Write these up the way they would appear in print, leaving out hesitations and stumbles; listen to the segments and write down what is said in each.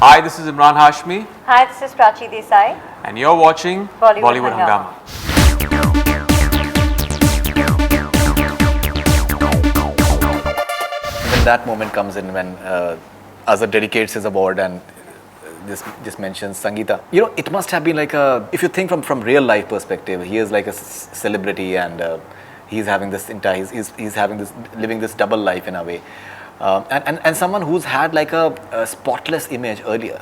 Hi, this is Imran Hashmi. Hi, this is Prachi Desai. And you're watching Bollywood Hungama. When that moment comes in when Azhar dedicates his award and this mentions Sangeeta, you know, it must have been like a, if you think from real life perspective, he is like a celebrity and he's having this entire, he's having this, living this double life in a way. And someone who's had like a spotless image earlier,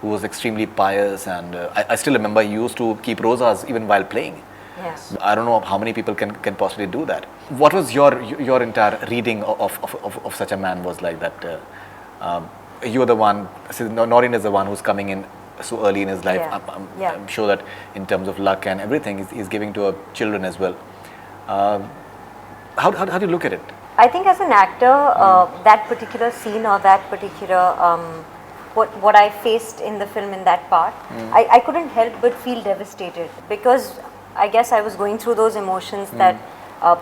who was extremely pious, and I still remember he used to keep rosas even while playing. Yes. I don't know how many people can possibly do that. What was your entire reading of such a man was like that? You're the one, Noreen is the one who's coming in so early in his life. Yeah. I'm sure that in terms of luck and everything, he's giving to her children as well. How do you look at it? I think as an actor, that particular scene or that particular what I faced in the film in that part, I couldn't help but feel devastated, because I guess I was going through those emotions that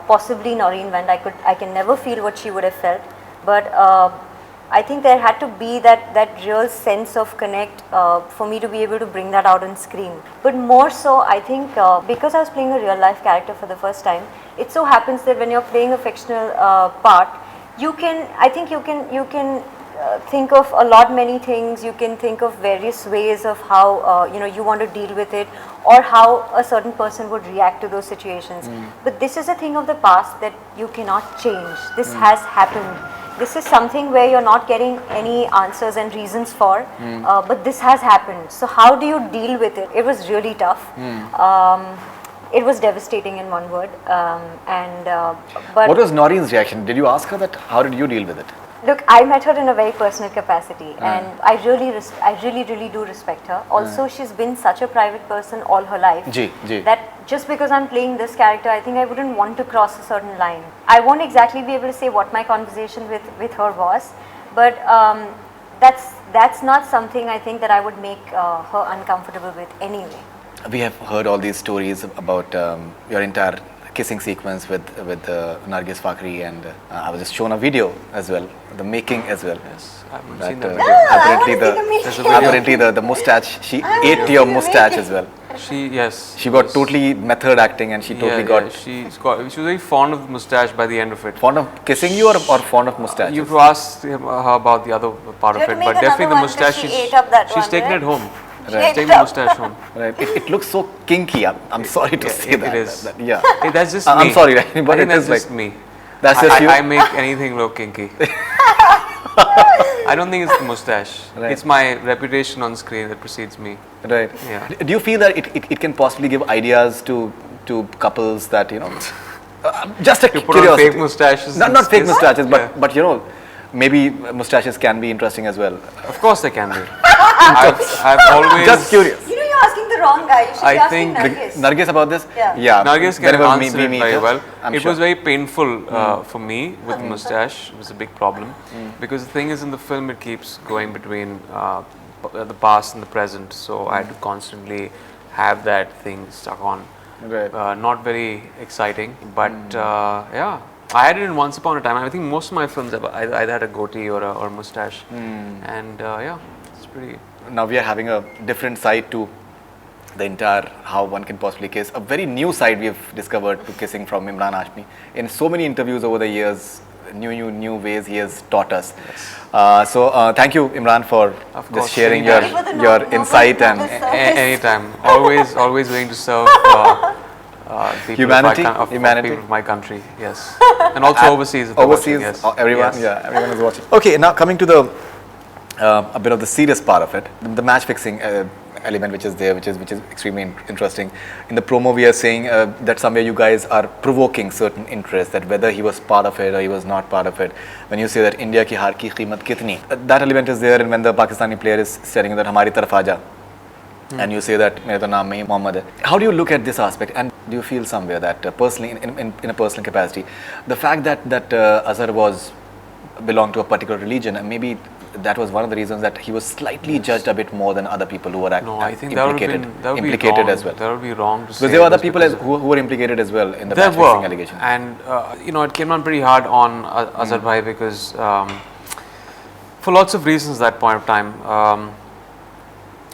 possibly Noreen went. I can never feel what she would have felt, but I think there had to be that real sense of connect for me to be able to bring that out on screen. But more so, I think because I was playing a real life character for the first time, it so happens that when you're playing a fictional part, you can think of a lot many things. You can think of various ways of how you want to deal with it, or how a certain person would react to those situations. But this is a thing of the past that you cannot change. This has happened. This is something where you're not getting any answers and reasons for, but this has happened. So how do you deal with it? It was really tough. It was devastating in one word. But what was Noreen's reaction? Did you ask her that? How did you deal with it? Look, I met her in a very personal capacity, and I really do respect her. Also, she's been such a private person all her life that just because I'm playing this character, I think I wouldn't want to cross a certain line. I won't exactly be able to say what my conversation with her was, but that's not something I think that I would make her uncomfortable with anyway. We have heard all these stories about your entire kissing sequence with Nargis Fakhri, and I was just shown a video as well, the making as well. Yes, I haven't seen that. Apparently the mustache, she ate your mustache as well. She got totally method acting, and she totally got. She was very fond of the mustache by the end of it. Fond of kissing you or fond of mustache? You have to ask her about the other part of it, but definitely the mustache. She's taken it home. Right. Take the mustache home. Right. It looks so kinky. I'm sorry to say that. It is. Yeah. Hey, that's just me. I'm sorry, but I think that's just like me. That's just you. I make anything look kinky. I don't think it's the mustache. Right. It's my reputation on screen that precedes me. Right. Yeah. Do you feel that it can possibly give ideas to couples that, you know, just a to curiosity. Put on fake mustaches. Not fake mustaches, but you know, maybe mustaches can be interesting as well. Of course they can be. I've always just curious. You know, you're asking the wrong guy. You should be asking Nargis. Nargis about this? Yeah. Nargis can answer it very well. It sure. was very painful for me with the mustache. It was a big problem because the thing is, in the film it keeps going between the past and the present, so I had to constantly have that thing stuck on. Right. Not very exciting, but yeah. I had it in Once Upon a Time. I think most of my films have either had a goatee or a mustache, and yeah, it's pretty. Now we are having a different side to the entire how one can possibly kiss. A very new side we have discovered to kissing from Imran Hashmi. In so many interviews over the years, new ways he has taught us. Yes. So thank you, Imran, for just sharing your insight and anytime. Always willing to serve. People of my country, yes, and also overseas. Overseas, yes. Everyone, yes. Yeah, everyone is watching. Okay, now coming to the a bit of the serious part of it, the match fixing element, which is there, which is extremely interesting. In the promo, we are saying that somewhere you guys are provoking certain interest, that whether he was part of it or he was not part of it. When you say that India ki haar ki qeemat kitni, that element is there, and when the Pakistani player is saying that hamari taraf aaja, and you say that mere to naam mein Mohammed hai. How do you look at this aspect, and do you feel somewhere that personally, in a personal capacity, the fact that Azhar belonged to a particular religion, and maybe that was one of the reasons that he was slightly judged a bit more than other people who were implicated as well. That would be wrong to say. Because there were other people who were implicated as well in the match fixing allegation. And it came on pretty hard on Azhar Bhai because for lots of reasons at that point of time.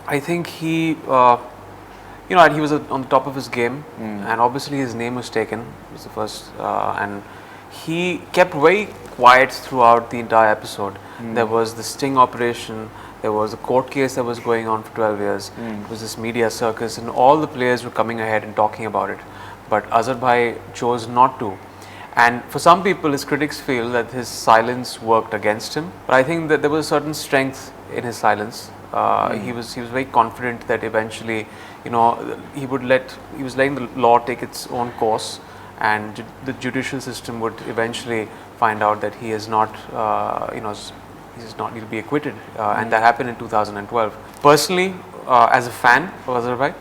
I think he, he was on the top of his game, and obviously his name was taken. It was the first, and he kept very quiet throughout the entire episode. There was the sting operation. There was a court case that was going on for 12 years. It was this media circus, and all the players were coming ahead and talking about it. But Azhar Bhai chose not to. And for some people, his critics feel that his silence worked against him. But I think that there was a certain strength in his silence. He was very confident that eventually, he was letting the law take its own course, and the judicial system would eventually find out that he is not, he'll be acquitted, and that happened in 2012. Personally, as a fan of Azhar Bhai,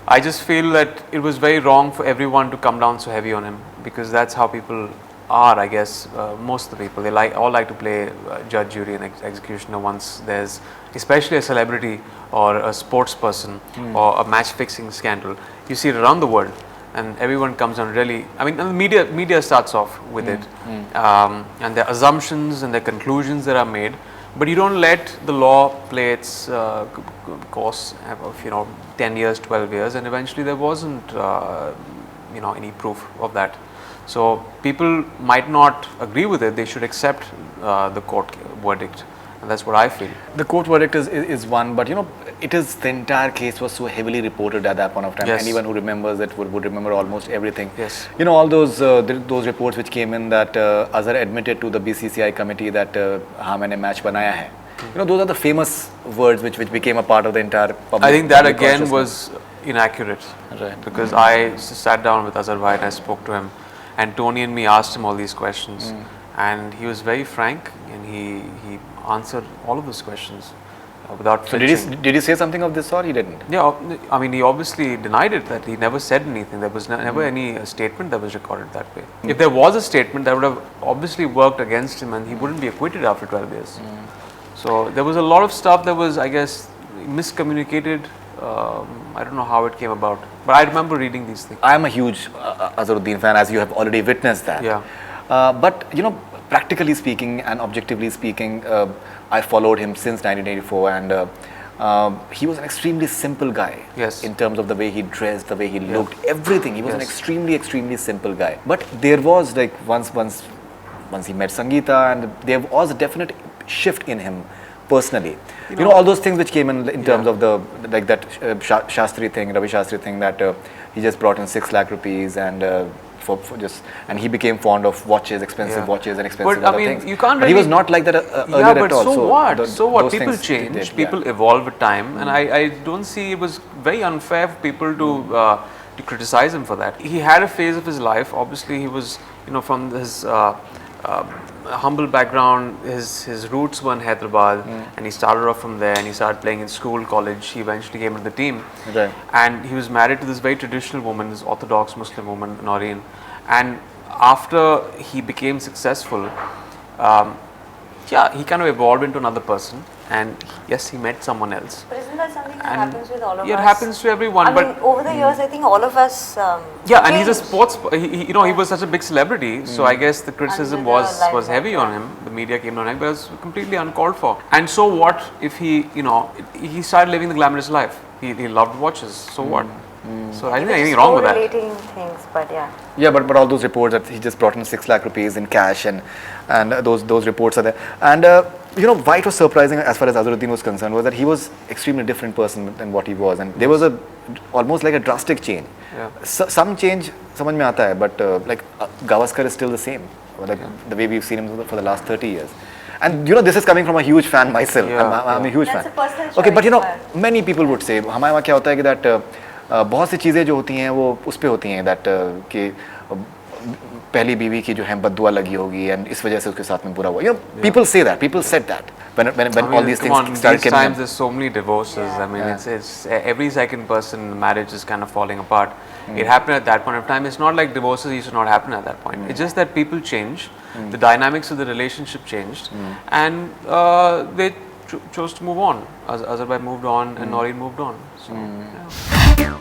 I just feel that it was very wrong for everyone to come down so heavy on him, because that's how people are, I guess. Most of the people, they all like to play judge, jury and executioner once there's especially a celebrity or a sports person or a match fixing scandal. You see it around the world, and everyone comes on really, and the media starts off with it, and their assumptions and their conclusions that are made, but you don't let the law play its course of 10 years, 12 years, and eventually there wasn't any proof of that. So people might not agree with it. They should accept the court verdict, and that's what I feel. The court verdict is one, but the entire case was so heavily reported at that point of time. Yes. Anyone who remembers it would remember almost everything. Yes. All those reports which came in that Azhar admitted to the BCCI committee that हाँ मैंने match बनाया है. Those are the famous words which became a part of the entire public. I think that again was inaccurate. Right. Because I sat down with Azhar Bhai and I spoke to him, and Tony and me asked him all these questions, and he was very frank, and he answered all of those questions without flinching. So did he say something of this sort? He didn't. Yeah, he obviously denied it, that he never said anything. There was never any statement that was recorded that way. If there was a statement, that would have obviously worked against him, and he wouldn't be acquitted after 12 years. So there was a lot of stuff that was, I guess, miscommunicated. I don't know how it came about, but I remember reading these things. I am a huge Azharuddin fan, as you have already witnessed that. Yeah. But practically speaking and objectively speaking, I followed him since 1984, and he was an extremely simple guy. Yes. In terms of the way he dressed, the way he looked, everything. He was an Yes. extremely simple guy. But there was once he met Sangeeta, and there was a definite shift in him personally. All those things which came in terms of the that Shastri thing, Ravi Shastri thing, that he just brought in 6 lakh rupees, and and he became fond of watches, expensive watches and expensive But other I mean, things. you can't But he really, was not like that earlier yeah, at but all. so what? Those People things change, did, people yeah. evolve with time, and I don't see it was very unfair for people to criticize him for that. He had a phase of his life. Obviously, he was from his humble background. His roots were in Hyderabad, and he started off from there, and he started playing in school, college. He eventually came into the team, Right. and he was married to this very traditional woman, this Orthodox Muslim woman, Noreen. And after he became successful, he kind of evolved into another person, and yes, he met someone else. But isn't that something that And happens with all of us? yeah, it happens to everyone. I mean, over the years, I think all of us. Yeah, and he's a changed. sports. He was such a big celebrity, so I guess the criticism Under the was limelight, heavy on yeah. him. The media came on him, but it was completely uncalled for. And so what if he started living the glamorous life? He loved watches. So what? So I He didn't was think anything just wrong with that. correlating things, but yeah. Yeah, but all those reports that he just brought in 6 lakh rupees in cash, and those reports are there. And why it was surprising as far as Azharuddin was concerned was that he was extremely different person than what he was, and there was almost like a drastic change. Yeah. Some change समझ में आता है, but Gavaskar is still the same, the way we've seen him for the last 30 years. And this is coming from a huge fan myself. Yeah, I'm a huge That's fan. a personal Okay, but choice, many people would say हमारे वहाँ क्या होता है कि that बहुत सी चीज़ें जो होती हैं वो उस पे होती हैं that कि पहली बीवी की जो है बद्दुआ लगी होगी, and इस वजह से उसके साथ में बुरा हुआ. People say that. People said that when all these come things on, started these coming in. times there's so many divorces. Yeah. I mean, Yeah. it's every second person in marriage is kind of falling apart. It happened at that point of time. It's not like divorces used to not happen at that point. It's just that people change, the dynamics of the relationship changed, and they chose to move on. Azhar Bhai moved on, and Noreen moved on. So, yeah.